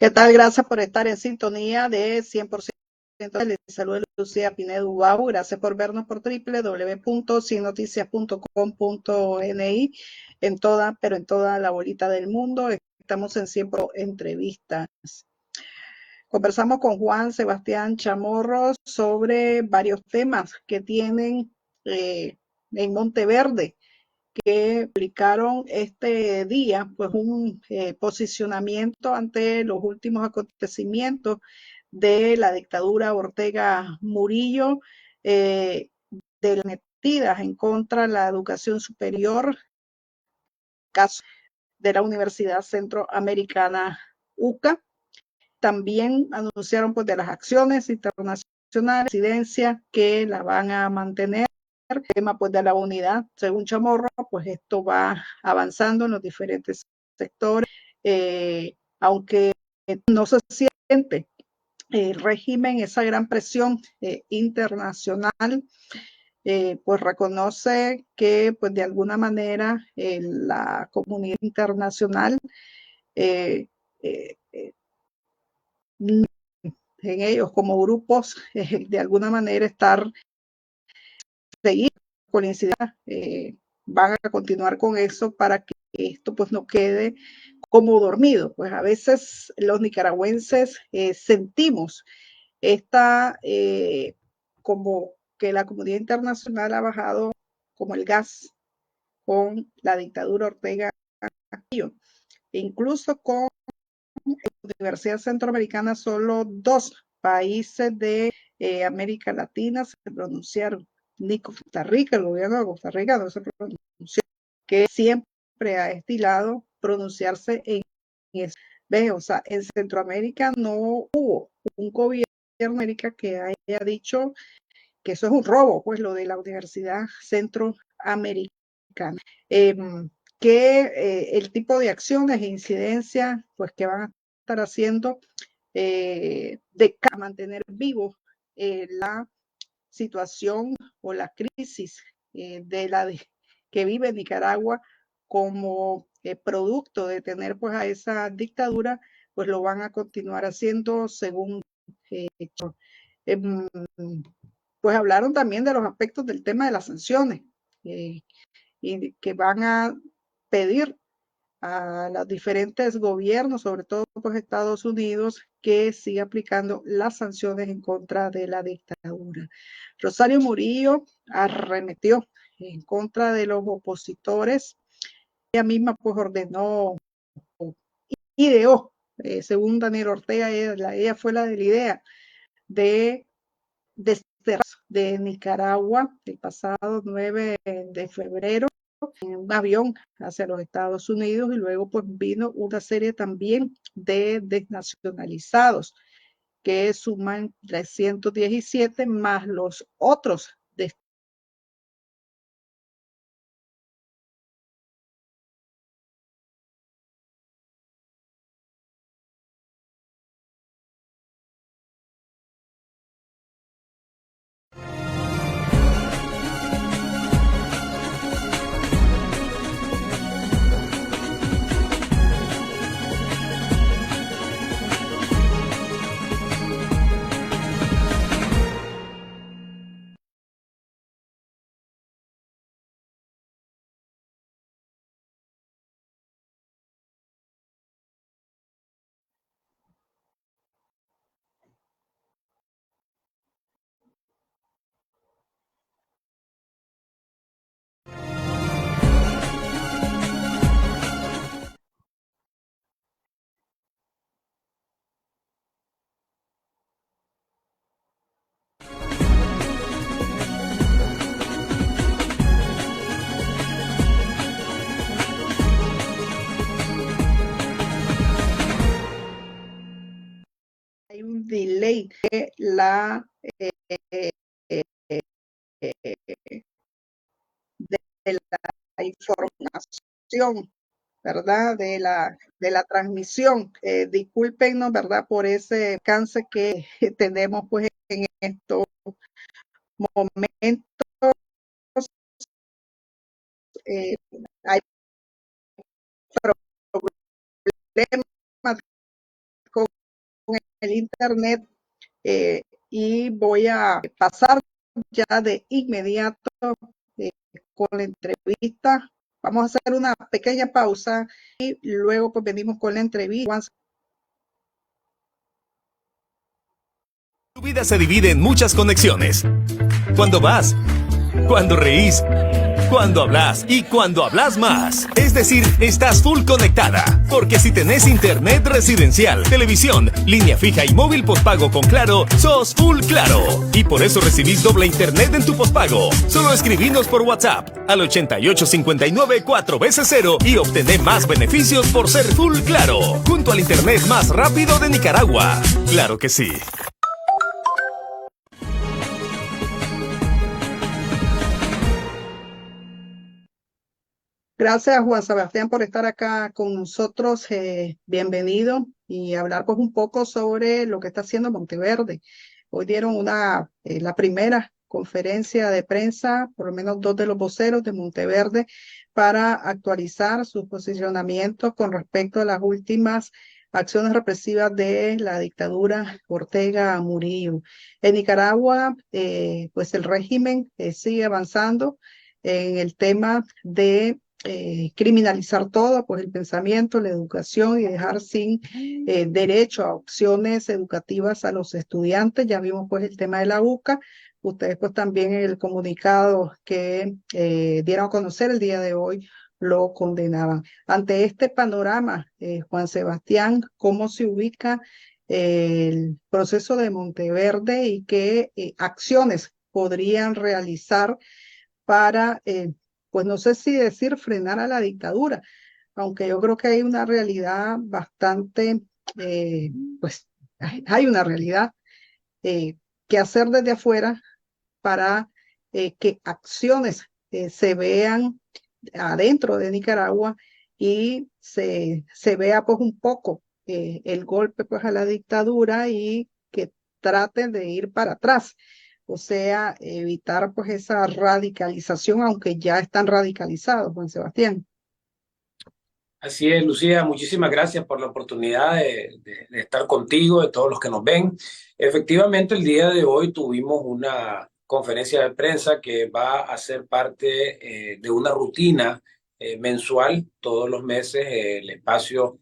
¿Qué tal? Gracias por estar en sintonía de 100%. Les saluda Lucía Pinedo Ubau. Gracias por vernos por www.sinnoticias.com.ni en toda la bolita del mundo. Estamos en 100 entrevistas. Conversamos con Juan Sebastián Chamorro sobre varios temas que tienen en Monteverde, que publicaron este día pues un posicionamiento ante los últimos acontecimientos de la dictadura Ortega Murillo, de las metidas en contra de la educación superior, caso de la Universidad Centroamericana UCA. También anunciaron pues de las acciones internacionales, presidencia que la van a mantener. El tema pues de la unidad, según Chamorro, pues esto va avanzando en los diferentes sectores, aunque no se siente el régimen, esa gran presión internacional, pues reconoce que pues de alguna manera la comunidad internacional en ellos como grupos de alguna manera seguir con la incidencia, van a continuar con eso para que esto pues no quede como dormido. Pues a veces los nicaragüenses sentimos esta como que la comunidad internacional ha bajado como el gas con la dictadura Ortega, e incluso con la Universidad Centroamericana. Solo 2 países de América Latina se pronunciaron, ni Costa Rica, el gobierno de Costa Rica no se pronunció, que siempre ha estilado pronunciarse en eso. ¿Ves? O sea, en Centroamérica no hubo un gobierno de América que haya dicho que eso es un robo, pues lo de la Universidad Centroamericana. Que el tipo de acciones e incidencias pues que van a estar haciendo de mantener vivo la situación o la crisis que vive Nicaragua como producto de tener pues a esa dictadura, pues lo van a continuar haciendo según hecho. Pues hablaron también de los aspectos del tema de las sanciones y que van a pedir a los diferentes gobiernos, sobre todo pues Estados Unidos, que siga aplicando las sanciones en contra de la dictadura. Rosario Murillo arremetió en contra de los opositores. Ella misma pues ordenó, ideó, según Daniel Ortega, ella fue la de la idea de desterrar de Nicaragua el pasado 9 de febrero en un avión hacia los Estados Unidos, y luego pues vino una serie también de desnacionalizados que suman 317 más los otros de hay un delay de la información, ¿verdad? De la transmisión. Discúlpenos, ¿verdad? Por ese alcance que tenemos pues en estos momentos. Hay problemas con el internet, y voy a pasar ya de inmediato con la entrevista. Vamos a hacer una pequeña pausa y luego pues venimos con la entrevista. Tu vida se divide en muchas conexiones. Cuando vas, cuando reís, cuando hablas y cuando hablas más. Es decir, estás full conectada. Porque si tenés internet residencial, televisión, línea fija y móvil postpago con Claro, sos full Claro. Y por eso recibís doble internet en tu postpago. Solo escribinos por WhatsApp al 8859 4 veces 0 y obtené más beneficios por ser full Claro. Junto al internet más rápido de Nicaragua. Claro que sí. Gracias, Juan Sebastián, por estar acá con nosotros. Bienvenido y hablar pues un poco sobre lo que está haciendo Monteverde. Hoy dieron la primera conferencia de prensa, por lo menos 2 de los voceros de Monteverde, para actualizar sus posicionamientos con respecto a las últimas acciones represivas de la dictadura Ortega Murillo. En Nicaragua, pues el régimen sigue avanzando en el tema de criminalizar todo, pues el pensamiento, la educación y dejar sin derecho a opciones educativas a los estudiantes. Ya vimos pues el tema de la UCA. Ustedes pues también en el comunicado que dieron a conocer el día de hoy lo condenaban. Ante este panorama, Juan Sebastián, ¿cómo se ubica el proceso de Monteverde y qué acciones podrían realizar para pues no sé si decir frenar a la dictadura, aunque yo creo que hay una realidad bastante, pues hay una realidad que hacer desde afuera para que acciones se vean adentro de Nicaragua y se vea pues un poco el golpe pues a la dictadura y que traten de ir para atrás. O sea, evitar pues esa radicalización, aunque ya están radicalizados, Juan Sebastián. Así es, Lucía, muchísimas gracias por la oportunidad de estar contigo, de todos los que nos ven. Efectivamente, el día de hoy tuvimos una conferencia de prensa que va a ser parte de una rutina mensual. Todos los meses el espacio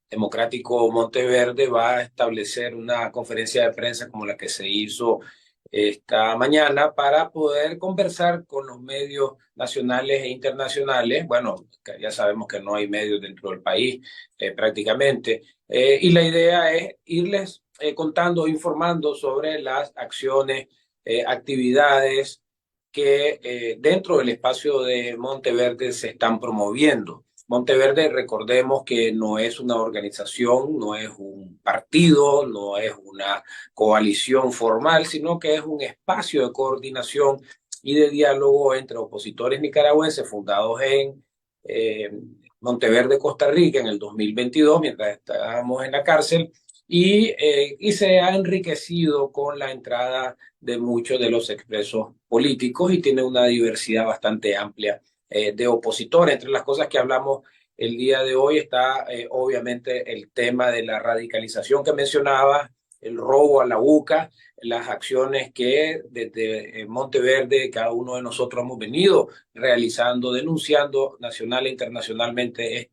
democrático Monteverde va a establecer una conferencia de prensa como la que se hizo esta mañana para poder conversar con los medios nacionales e internacionales. Bueno, ya sabemos que no hay medios dentro del país prácticamente. Y la idea es irles contando, informando sobre las acciones, actividades que dentro del espacio de Monteverde se están promoviendo. Monteverde, recordemos que no es una organización, no es un partido, no es una coalición formal, sino que es un espacio de coordinación y de diálogo entre opositores nicaragüenses fundados en Monteverde, Costa Rica, en el 2022, mientras estábamos en la cárcel, y se ha enriquecido con la entrada de muchos de los expresos políticos y tiene una diversidad bastante amplia de opositores. Entre las cosas que hablamos el día de hoy está obviamente el tema de la radicalización que mencionaba, el robo a la UCA, las acciones que desde Monteverde cada uno de nosotros hemos venido realizando, denunciando nacional e internacionalmente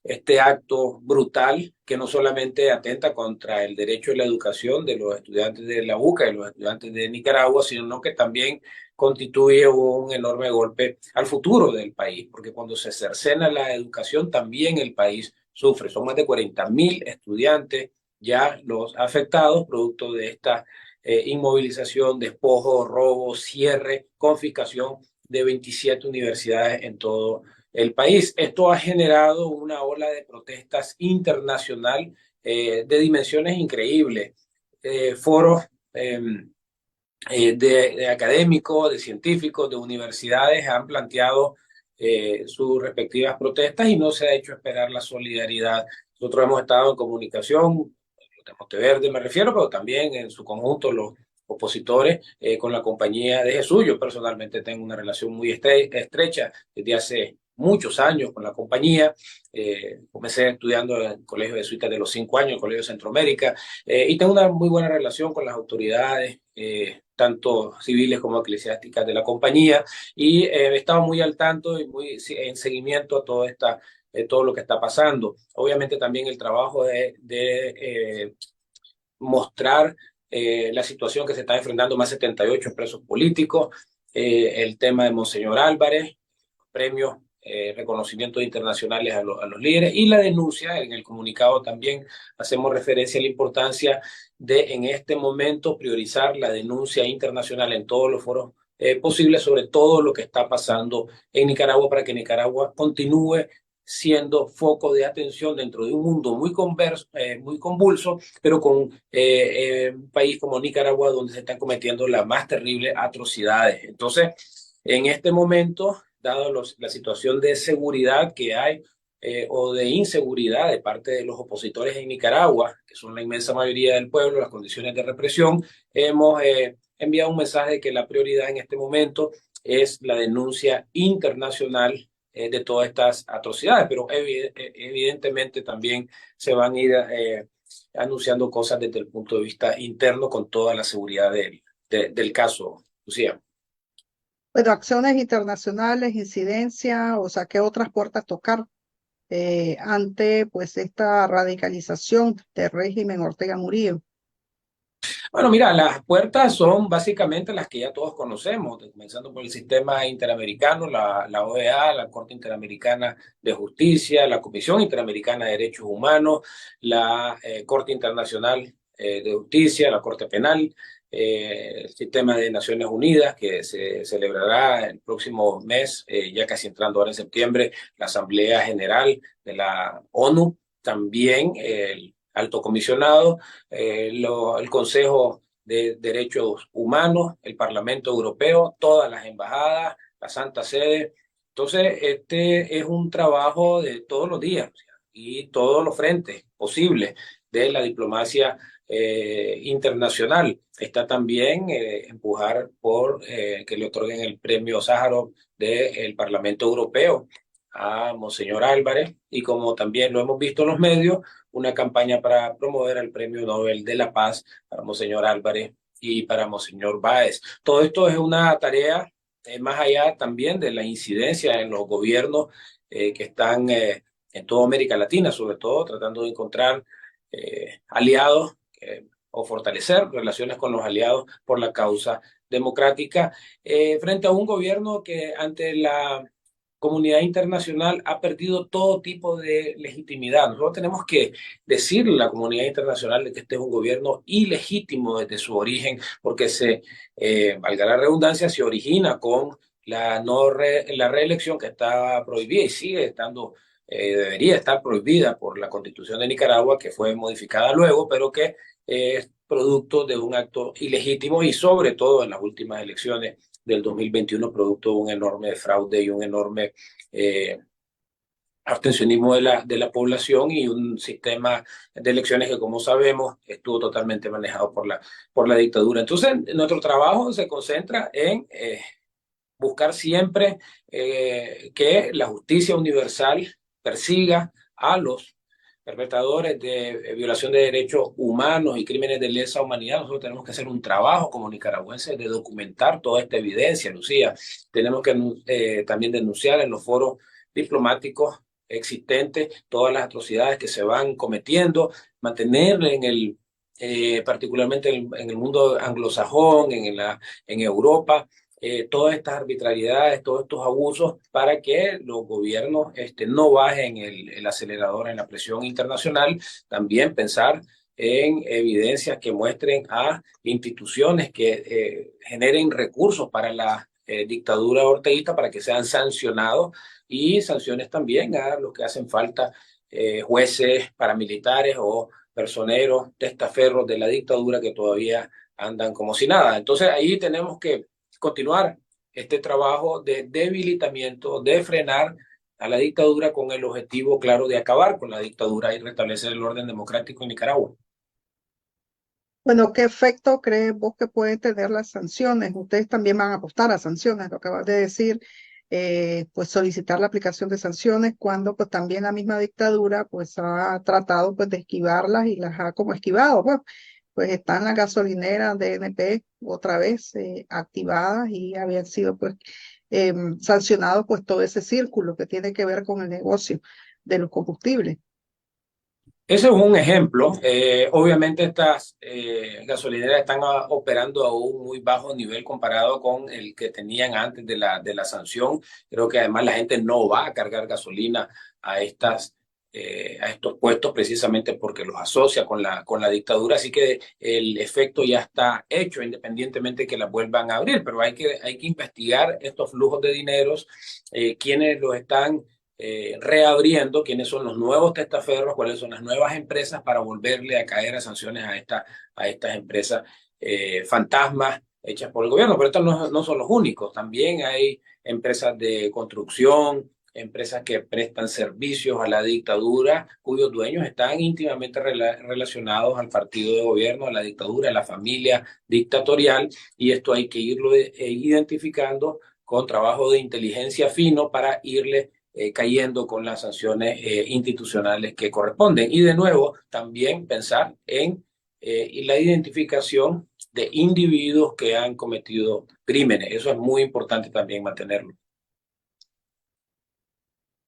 este acto brutal que no solamente atenta contra el derecho a la educación de los estudiantes de la UCA y los estudiantes de Nicaragua, sino que también constituye un enorme golpe al futuro del país, porque cuando se cercena la educación también el país sufre. Son más de 40.000 estudiantes ya los afectados producto de esta inmovilización, despojo, robo, cierre, confiscación de 27 universidades en todo el país. Esto ha generado una ola de protestas internacional de dimensiones increíbles. Foros de académicos, de científicos, de universidades han planteado sus respectivas protestas y no se ha hecho esperar la solidaridad. Nosotros hemos estado en comunicación, de Monteverde me refiero, pero también en su conjunto los opositores con la Compañía de Jesús. Yo personalmente tengo una relación muy estrecha desde hace muchos años con la compañía. Comencé estudiando en el Colegio Jesuita de los 5 años, el Colegio de Centroamérica, y tengo una muy buena relación con las autoridades, tanto civiles como eclesiásticas de la compañía, y he estado muy al tanto y muy en seguimiento a todo lo que está pasando. Obviamente también el trabajo de mostrar la situación que se está enfrentando más 78 presos políticos, el tema de Monseñor Álvarez, premios, reconocimientos internacionales a los líderes y la denuncia. En el comunicado también hacemos referencia a la importancia de en este momento priorizar la denuncia internacional en todos los foros posibles sobre todo lo que está pasando en Nicaragua para que Nicaragua continúe siendo foco de atención dentro de un mundo muy convulso, pero con un país como Nicaragua donde se están cometiendo las más terribles atrocidades. Entonces, en este momento, dado la situación de seguridad que hay o de inseguridad de parte de los opositores en Nicaragua, que son la inmensa mayoría del pueblo, las condiciones de represión, hemos enviado un mensaje de que la prioridad en este momento es la denuncia internacional de todas estas atrocidades, pero evidentemente también se van a ir anunciando cosas desde el punto de vista interno con toda la seguridad del caso, Lucía. Bueno, acciones internacionales, incidencia, o sea, ¿qué otras puertas tocar ante pues esta radicalización del régimen Ortega Murillo? Bueno, mira, las puertas son básicamente las que ya todos conocemos, comenzando por el sistema interamericano, la OEA, la Corte Interamericana de Justicia, la Comisión Interamericana de Derechos Humanos, la Corte Internacional de Justicia, la Corte Penal, el sistema de Naciones Unidas, que se celebrará el próximo mes, ya casi entrando ahora en septiembre, la Asamblea General de la ONU, también el alto comisionado, el Consejo de Derechos Humanos, el Parlamento Europeo, todas las embajadas, la Santa Sede. Entonces, este es un trabajo de todos los días y todos los frentes posibles de la diplomacia internacional. Está también empujar por que le otorguen el premio Sájarov del Parlamento Europeo a Monseñor Álvarez, y como también lo hemos visto en los medios, una campaña para promover el Premio Nobel de la Paz para Monseñor Álvarez y para Monseñor Báez. Todo esto es una tarea más allá también de la incidencia en los gobiernos que están en toda América Latina, sobre todo tratando de encontrar aliados o fortalecer relaciones con los aliados por la causa democrática, frente a un gobierno que ante la comunidad internacional ha perdido todo tipo de legitimidad. Nosotros tenemos que decirle a la comunidad internacional de que este es un gobierno ilegítimo desde su origen, porque valga la redundancia, se origina con la reelección que está prohibida y sigue estando, debería estar prohibida por la Constitución de Nicaragua, que fue modificada luego, pero que es producto de un acto ilegítimo y sobre todo en las últimas elecciones del 2021, producto de un enorme fraude y un enorme abstencionismo de la población y un sistema de elecciones que, como sabemos, estuvo totalmente manejado por la dictadura. Entonces, nuestro trabajo se concentra en buscar siempre que la justicia universal persiga a los perpetradores de violación de derechos humanos y crímenes de lesa humanidad. Nosotros tenemos que hacer un trabajo como nicaragüenses de documentar toda esta evidencia, Lucía. Tenemos que también denunciar en los foros diplomáticos existentes todas las atrocidades que se van cometiendo, mantener particularmente en el mundo anglosajón, en Europa, todas estas arbitrariedades, todos estos abusos, para que los gobiernos no bajen el acelerador en la presión internacional. También pensar en evidencias que muestren a instituciones que generen recursos para la dictadura orteguista para que sean sancionados, y sanciones también a los que hacen falta, jueces, paramilitares o personeros, testaferros de la dictadura que todavía andan como si nada. Entonces ahí tenemos que continuar este trabajo de debilitamiento, de frenar a la dictadura con el objetivo claro de acabar con la dictadura y restablecer el orden democrático en Nicaragua. Bueno, ¿qué efecto crees vos que pueden tener las sanciones? Ustedes también van a apostar a sanciones, lo que acabas de decir. pues solicitar la aplicación de sanciones cuando pues también la misma dictadura pues ha tratado pues de esquivarlas y las ha como esquivado. Pues están las gasolineras de DNP otra vez activadas y habían sido pues sancionados pues todo ese círculo que tiene que ver con el negocio de los combustibles. Ese es un ejemplo. Obviamente estas gasolineras están operando a un muy bajo nivel comparado con el que tenían antes de la sanción. Creo que además la gente no va a cargar gasolina a a estos puestos precisamente porque los asocia con la dictadura. Así que el efecto ya está hecho independientemente de que la vuelvan a abrir. Pero hay que investigar estos flujos de dineros, quiénes los están reabriendo, quiénes son los nuevos testaferros, cuáles son las nuevas empresas para volverle a caer a sanciones a estas empresas fantasmas hechas por el gobierno. Pero estos no son los únicos. También hay empresas de construcción, empresas que prestan servicios a la dictadura, cuyos dueños están íntimamente relacionados al partido de gobierno, a la dictadura, a la familia dictatorial, y esto hay que irlo identificando con trabajo de inteligencia fino para irle cayendo con las sanciones institucionales que corresponden. Y de nuevo, también pensar en la identificación de individuos que han cometido crímenes. Eso es muy importante también mantenerlo.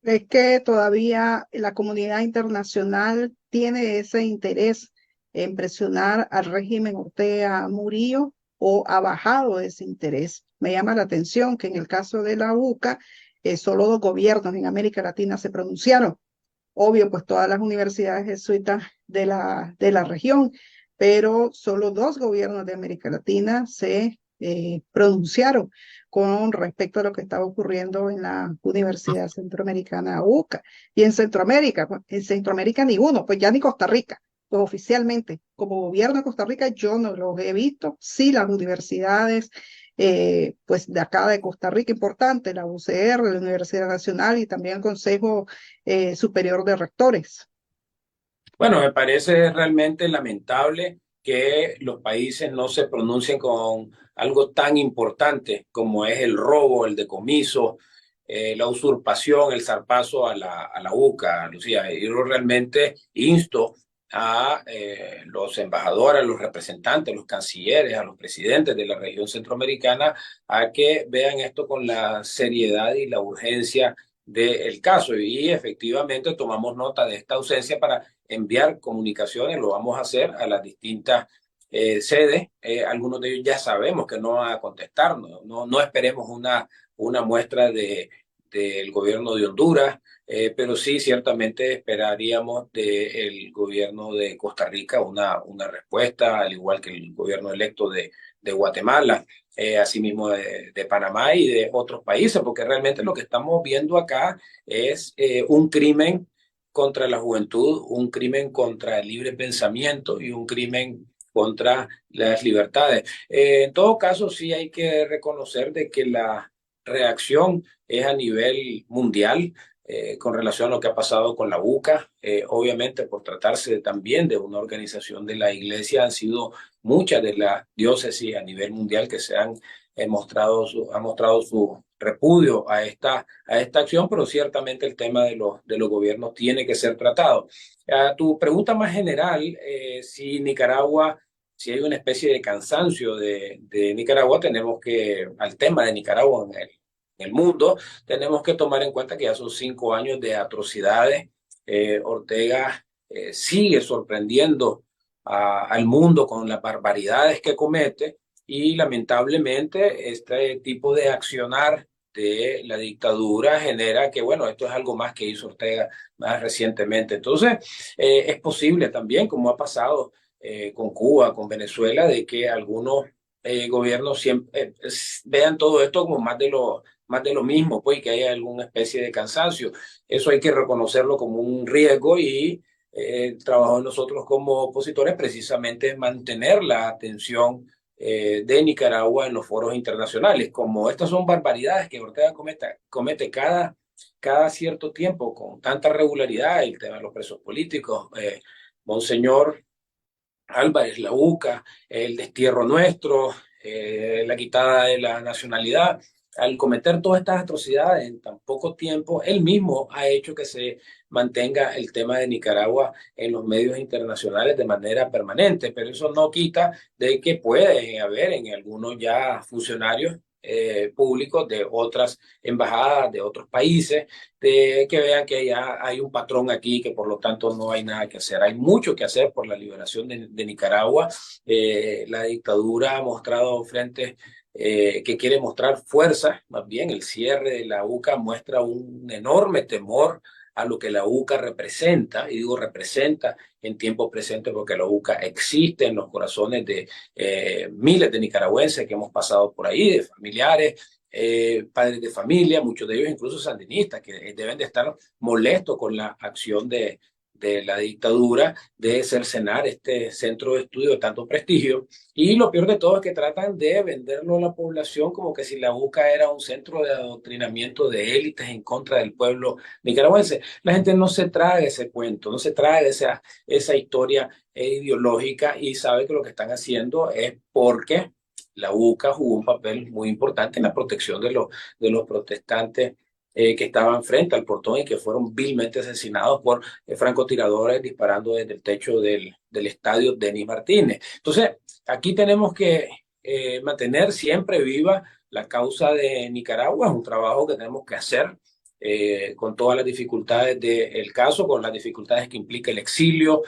Es que todavía la comunidad internacional tiene ese interés en presionar al régimen Ortega Murillo o ha bajado ese interés. Me llama la atención que en el caso de la UCA, solo dos gobiernos en América Latina se pronunciaron. Obvio, pues todas las universidades jesuitas de la región, pero solo dos gobiernos de América Latina se pronunciaron con respecto a lo que estaba ocurriendo en la Universidad Centroamericana UCA. Y en Centroamérica ni uno, pues ya ni Costa Rica. Pues oficialmente, como gobierno de Costa Rica, yo no los he visto. Sí, las universidades pues de acá de Costa Rica, importante, la UCR, la Universidad Nacional y también el Consejo Superior de Rectores. Bueno, me parece realmente lamentable que los países no se pronuncien con algo tan importante como es el robo, el decomiso, la usurpación, el zarpazo a a la UCA, Lucía. Yo realmente insto a los embajadores, a los representantes, a los cancilleres, a los presidentes de la región centroamericana a que vean esto con la seriedad y la urgencia del caso. Y efectivamente tomamos nota de esta ausencia para enviar comunicaciones, lo vamos a hacer a las distintas sedes. Algunos de ellos ya sabemos que no van a contestar, no esperemos una muestra del gobierno de Honduras, pero sí ciertamente esperaríamos del gobierno de Costa Rica una respuesta, al igual que el gobierno electo de Guatemala, asimismo de Panamá y de otros países, porque realmente lo que estamos viendo acá es un crimen contra la juventud, un crimen contra el libre pensamiento y un crimen contra las libertades. En todo caso, sí hay que reconocer de que la reacción es a nivel mundial con relación a lo que ha pasado con la UCA. Obviamente, por tratarse también de una organización de la Iglesia, han sido muchas de las diócesis a nivel mundial que se han han mostrado su repudio a esta acción, pero ciertamente el tema de los gobiernos tiene que ser tratado. A tu pregunta más general, si Nicaragua, si hay una especie de cansancio de Nicaragua, tenemos que, al tema de Nicaragua en el mundo, tenemos que tomar en cuenta que ya son 5 años de atrocidades. Ortega sigue sorprendiendo al mundo con las barbaridades que comete y lamentablemente este tipo de accionar de la dictadura genera que, bueno, esto es algo más que hizo Ortega más recientemente. Entonces, es posible también, como ha pasado con Cuba, con Venezuela, de que algunos gobiernos siempre vean todo esto como más de lo mismo, pues, y que haya alguna especie de cansancio. Eso hay que reconocerlo como un riesgo y el trabajo de nosotros como opositores precisamente es mantener la atención de Nicaragua en los foros internacionales. Como estas son barbaridades que Ortega comete cada cierto tiempo con tanta regularidad, el tema de los presos políticos, Monseñor Álvarez, la UCA, el destierro nuestro, la quitada de la nacionalidad. al cometer todas estas atrocidades en tan poco tiempo, él mismo ha hecho que se mantenga el tema de Nicaragua en los medios internacionales de manera permanente, pero eso no quita de que puede haber en algunos ya funcionarios públicos de otras embajadas, de otros países, de que vean que ya hay un patrón aquí, que por lo tanto no hay nada que hacer. Hay mucho que hacer por la liberación de Nicaragua. La dictadura ha mostrado frente que quiere mostrar fuerza, más bien el cierre de la UCA muestra un enorme temor a lo que la UCA representa, y digo representa en tiempo presente porque la UCA existe en los corazones de miles de nicaragüenses que hemos pasado por ahí, de familiares, padres de familia, muchos de ellos incluso sandinistas, que deben de estar molestos con la acción de la dictadura de cercenar este centro de estudio de tanto prestigio. Y lo peor de todo es que tratan de venderlo a la población como que si la UCA era un centro de adoctrinamiento de élites en contra del pueblo nicaragüense. La gente no se traga ese cuento, no se traga esa historia ideológica, y sabe que lo que están haciendo es porque la UCA jugó un papel muy importante en la protección de los protestantes que estaban frente al portón y que fueron vilmente asesinados por francotiradores disparando desde el techo del estadio Denis Martínez. Entonces, aquí tenemos que mantener siempre viva la causa de Nicaragua. Es un trabajo que tenemos que hacer con todas las dificultades del caso, con las dificultades que implica el exilio,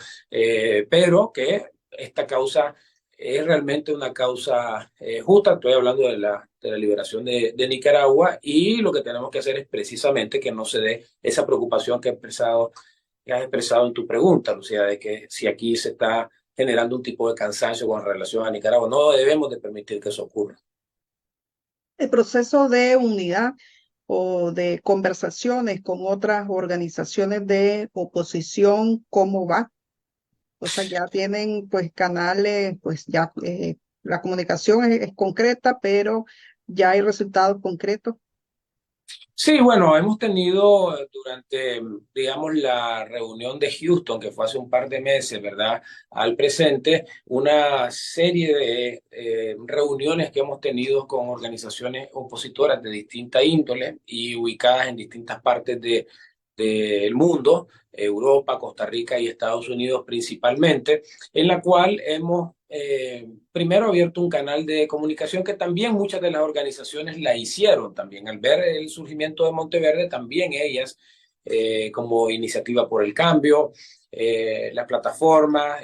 pero que esta causa es realmente una causa justa. Estoy hablando de la liberación de Nicaragua, y lo que tenemos que hacer es precisamente que no se dé esa preocupación que has expresado en tu pregunta, Lucía, de que si aquí se está generando un tipo de cansancio con relación a Nicaragua. No debemos de permitir que eso ocurra. El proceso de unidad o de conversaciones con otras organizaciones de oposición, ¿cómo va? O sea, ya tienen pues canales, pues ya la comunicación es concreta, pero ya hay resultados concretos. Sí, bueno, hemos tenido durante, digamos, la reunión de Houston, que fue hace un par de meses, ¿verdad? Al presente, una serie de reuniones que hemos tenido con organizaciones opositoras de distinta índole y ubicadas en distintas partes del mundo, Europa, Costa Rica y Estados Unidos principalmente, en la cual hemos primero abierto un canal de comunicación que también muchas de las organizaciones la hicieron también. Al ver el surgimiento de Monteverde, también ellas, como Iniciativa por el Cambio, la plataforma,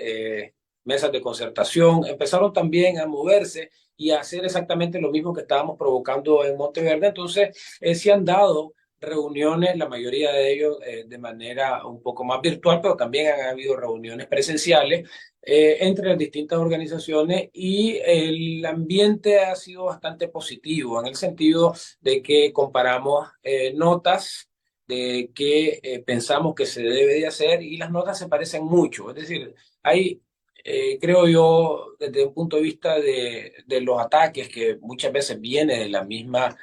mesas de concertación, empezaron también a moverse y a hacer exactamente lo mismo que estábamos provocando en Monteverde. Entonces, se han dado reuniones, la mayoría de ellos de manera un poco más virtual, pero también han habido reuniones presenciales entre las distintas organizaciones, y el ambiente ha sido bastante positivo en el sentido de que comparamos notas de qué pensamos que se debe de hacer, y las notas se parecen mucho. Es decir, hay, creo yo, desde un punto de vista de los ataques que muchas veces viene de la misma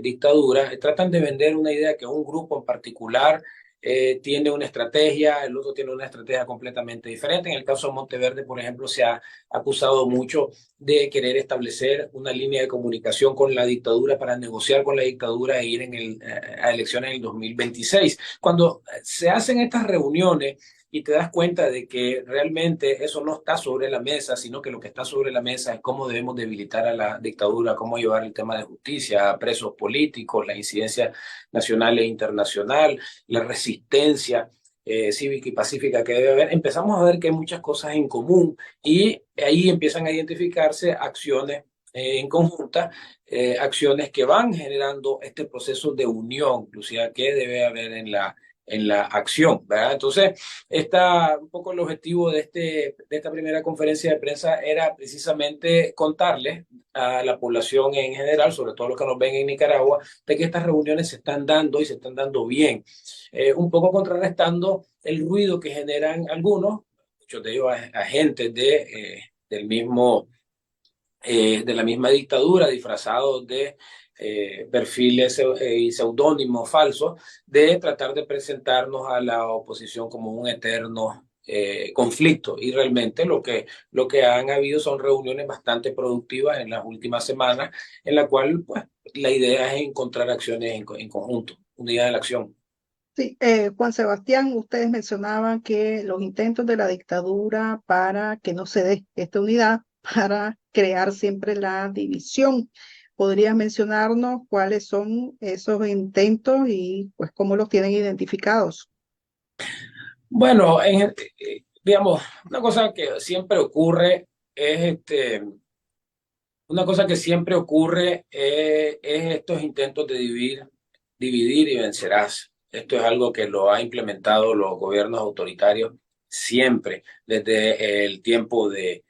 dictadura, tratan de vender una idea que un grupo en particular tiene una estrategia, el otro tiene una estrategia completamente diferente. En el caso de Monteverde, por ejemplo, se ha acusado mucho de querer establecer una línea de comunicación con la dictadura para negociar con la dictadura e ir a elecciones en el 2026. Cuando se hacen estas reuniones y te das cuenta de que realmente eso no está sobre la mesa, sino que lo que está sobre la mesa es cómo debemos debilitar a la dictadura, cómo llevar el tema de justicia a presos políticos, la incidencia nacional e internacional, la resistencia cívica y pacífica que debe haber. Empezamos a ver que hay muchas cosas en común, y ahí empiezan a identificarse acciones en conjunta, acciones que van generando este proceso de unión, Lucía, que debe haber en la acción, ¿verdad? Entonces, un poco el objetivo de esta primera conferencia de prensa era precisamente contarles a la población en general, sobre todo los que nos ven en Nicaragua, de que estas reuniones se están dando y se están dando bien, un poco contrarrestando el ruido que generan algunos, muchos de ellos agentes de la misma dictadura, disfrazados de perfiles y seudónimos falsos, de tratar de presentarnos a la oposición como un eterno conflicto. Y realmente lo que han habido son reuniones bastante productivas en las últimas semanas, en la cual pues la idea es encontrar acciones en conjunto, unidad de la acción. Sí, Juan Sebastián, ustedes mencionaban que los intentos de la dictadura para que no se dé esta unidad, para crear siempre la división. ¿Podrías mencionarnos cuáles son esos intentos y pues cómo los tienen identificados? Bueno, digamos, una cosa que siempre ocurre es una cosa que siempre ocurre es estos intentos de dividir y vencerás. Esto es algo que lo ha implementado los gobiernos autoritarios siempre, desde el tiempo de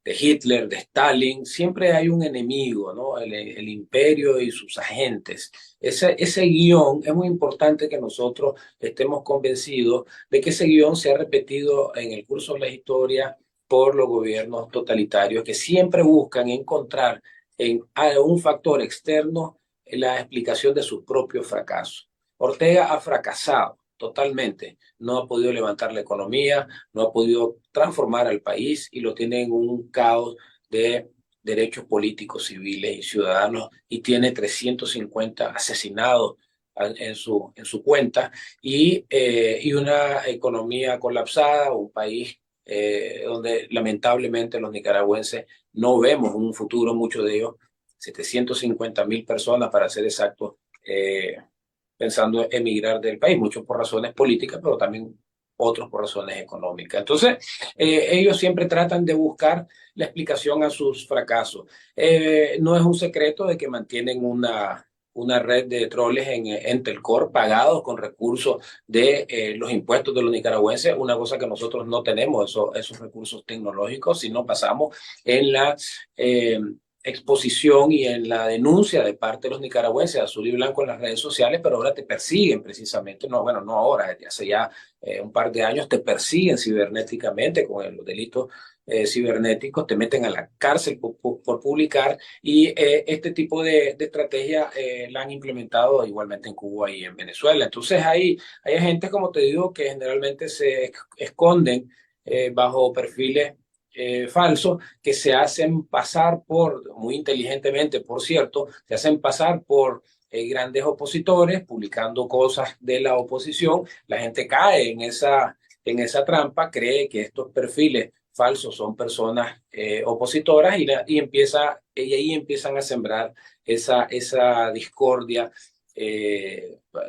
Hitler, de Stalin. Siempre hay un enemigo, ¿no? El imperio y sus agentes. Ese guión es muy importante que nosotros estemos convencidos de que ese guión se ha repetido en el curso de la historia por los gobiernos totalitarios que siempre buscan encontrar en un factor externo la explicación de sus propios fracasos. Ortega ha fracasado totalmente, no ha podido levantar la economía, no ha podido transformar al país y lo tiene en un caos de derechos políticos, civiles y ciudadanos y tiene 350 asesinados en su cuenta y una economía colapsada, un país donde lamentablemente los nicaragüenses no vemos un futuro, muchos de ellos, 750.000 personas para ser exactos, pensando en emigrar del país, muchos por razones políticas, pero también otros por razones económicas. Entonces, ellos siempre tratan de buscar la explicación a sus fracasos. No es un secreto de que mantienen una red de troles en Telcor pagados con recursos de los impuestos de los nicaragüenses, una cosa que nosotros no tenemos, esos recursos tecnológicos, sino pasamos en la exposición y en la denuncia de parte de los nicaragüenses azul y blanco en las redes sociales, pero ahora te persiguen precisamente, no, bueno, no ahora, desde hace ya un par de años te persiguen cibernéticamente con los delitos cibernéticos, te meten a la cárcel por publicar y este tipo de estrategia la han implementado igualmente en Cuba y en Venezuela. Entonces hay agentes, como te digo, que generalmente se esconden bajo perfiles falsos que se hacen pasar por, muy inteligentemente, por cierto, se hacen pasar por grandes opositores publicando cosas de la oposición. La gente cae en esa trampa, cree que estos perfiles falsos son personas opositoras y ahí empiezan a sembrar esa discordia,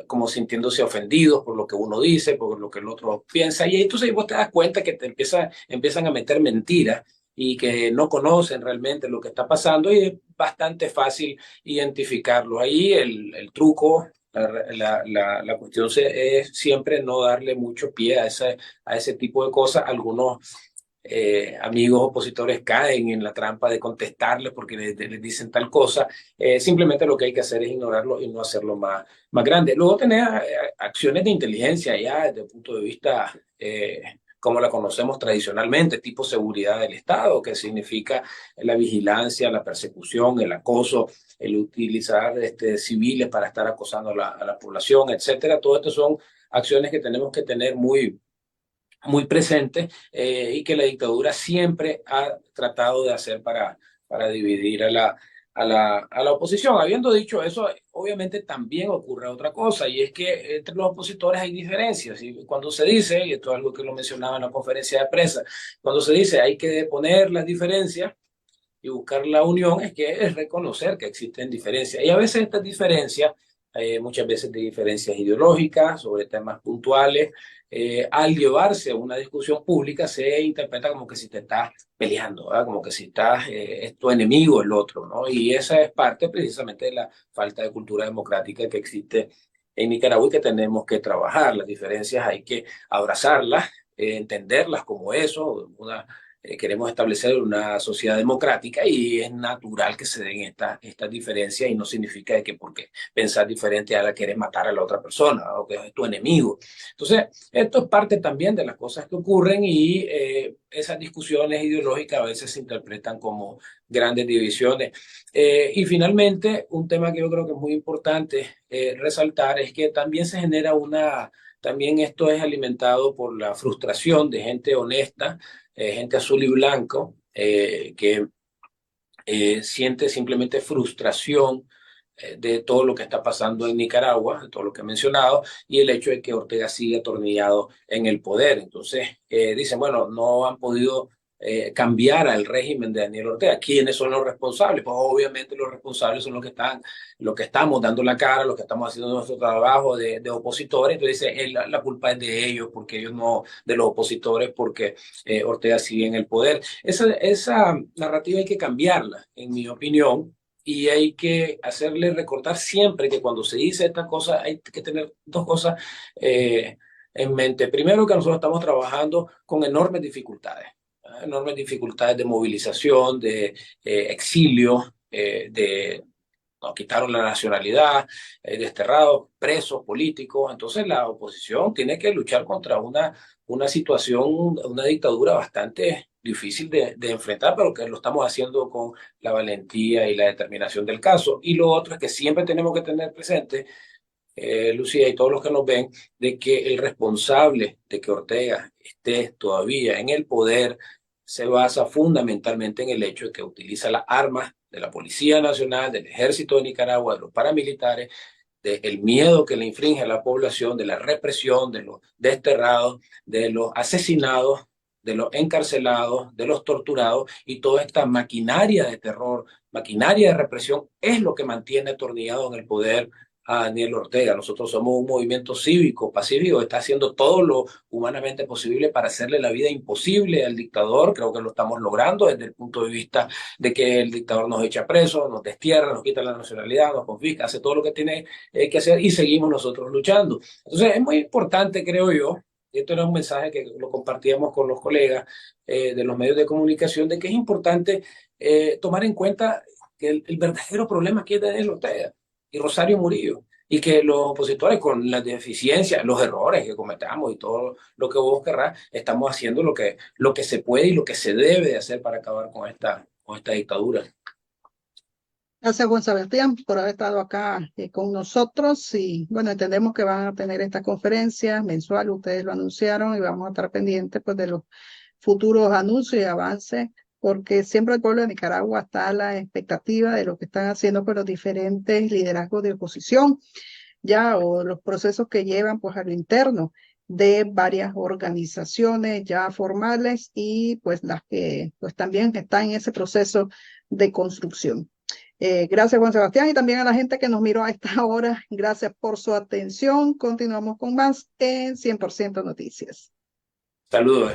como sintiéndose ofendidos por lo que uno dice, por lo que el otro piensa, y entonces vos te das cuenta que empiezan a meter mentiras y que no conocen realmente lo que está pasando y es bastante fácil identificarlo. Ahí el truco, la cuestión es siempre no darle mucho pie a ese tipo de cosas. Algunos amigos opositores caen en la trampa de contestarles porque les dicen tal cosa. Simplemente lo que hay que hacer es ignorarlo y no hacerlo más grande. Luego tener acciones de inteligencia ya desde el punto de vista como la conocemos tradicionalmente, tipo seguridad del Estado, que significa la vigilancia, la persecución, el acoso, el utilizar civiles para estar acosando a la población, etcétera. Todo esto son acciones que tenemos que tener muy presente y que la dictadura siempre ha tratado de hacer para dividir a la oposición. Habiendo dicho eso, obviamente también ocurre otra cosa, y es que entre los opositores hay diferencias. Y cuando se dice, y esto es algo que lo mencionaba en la conferencia de prensa, cuando se dice hay que poner las diferencias y buscar la unión, es reconocer que existen diferencias. Y a veces estas diferencias, muchas veces de diferencias ideológicas sobre temas puntuales, al llevarse a una discusión pública se interpreta como que si te estás peleando, ¿verdad? Como que si es tu enemigo el otro, ¿no? Y esa es parte precisamente de la falta de cultura democrática que existe en Nicaragua y que tenemos que trabajar. Las diferencias hay que abrazarlas, entenderlas como eso, queremos establecer una sociedad democrática y es natural que se den estas diferencias y no significa de que porque pensar diferente ahora quieres matar a la otra persona o que es tu enemigo. Entonces, esto es parte también de las cosas que ocurren y esas discusiones ideológicas a veces se interpretan como grandes divisiones. Y finalmente, un tema que yo creo que es muy importante resaltar es que también se genera también esto es alimentado por la frustración de gente honesta, gente azul y blanco, que siente simplemente frustración de todo lo que está pasando en Nicaragua, de todo lo que he mencionado, y el hecho de que Ortega sigue atornillado en el poder. Entonces, dicen, bueno, no han podido cambiar al régimen de Daniel Ortega. ¿Quiénes son los responsables? Pues obviamente los responsables son los que estamos dando la cara, los que estamos haciendo nuestro trabajo de opositores. Entonces dice, la culpa es de ellos, porque ellos no, de los opositores, porque Ortega sigue en el poder. Esa narrativa hay que cambiarla, en mi opinión, y hay que hacerle recordar siempre que cuando se dice esta cosa hay que tener dos cosas en mente. Primero, que nosotros estamos trabajando con enormes dificultades de movilización, de exilio, nos quitaron la nacionalidad, desterrados, presos políticos. Entonces la oposición tiene que luchar contra una situación, una dictadura bastante difícil de enfrentar, pero que lo estamos haciendo con la valentía y la determinación del caso. Y lo otro es que siempre tenemos que tener presente, Lucía y todos los que nos ven, de que el responsable de que Ortega esté todavía en el poder se basa fundamentalmente en el hecho de que utiliza las armas de la Policía Nacional, del Ejército de Nicaragua, de los paramilitares, del miedo que le infringe a la población, de la represión, de los desterrados, de los asesinados, de los encarcelados, de los torturados, y toda esta maquinaria de terror, maquinaria de represión, es lo que mantiene atornillado en el poder a Daniel Ortega. Nosotros somos un movimiento cívico, pacífico, que está haciendo todo lo humanamente posible para hacerle la vida imposible al dictador. Creo que lo estamos logrando desde el punto de vista de que el dictador nos echa presos, nos destierra, nos quita la nacionalidad, nos confisca, hace todo lo que tiene que hacer, y seguimos nosotros luchando. Entonces es muy importante, creo yo, y esto era un mensaje que lo compartíamos con los colegas de los medios de comunicación, de que es importante tomar en cuenta que el verdadero problema aquí es Daniel Ortega y Rosario Murillo, y que los opositores, con las deficiencias, los errores que cometamos y todo lo que vos querrás, estamos haciendo lo que se puede y lo que se debe de hacer para acabar con esta dictadura. Gracias, Juan Sebastián, por haber estado acá con nosotros. Y bueno, entendemos que van a tener esta conferencia mensual, ustedes lo anunciaron, y vamos a estar pendientes pues, de los futuros anuncios y avances, porque siempre el pueblo de Nicaragua está a la expectativa de lo que están haciendo pues, los diferentes liderazgos de oposición, ya, o los procesos que llevan pues a lo interno de varias organizaciones ya formales y pues las que pues también están en ese proceso de construcción. Gracias, Juan Sebastián, y también a la gente que nos miró a esta hora. Gracias por su atención. Continuamos con más en 100% Noticias. Saludos.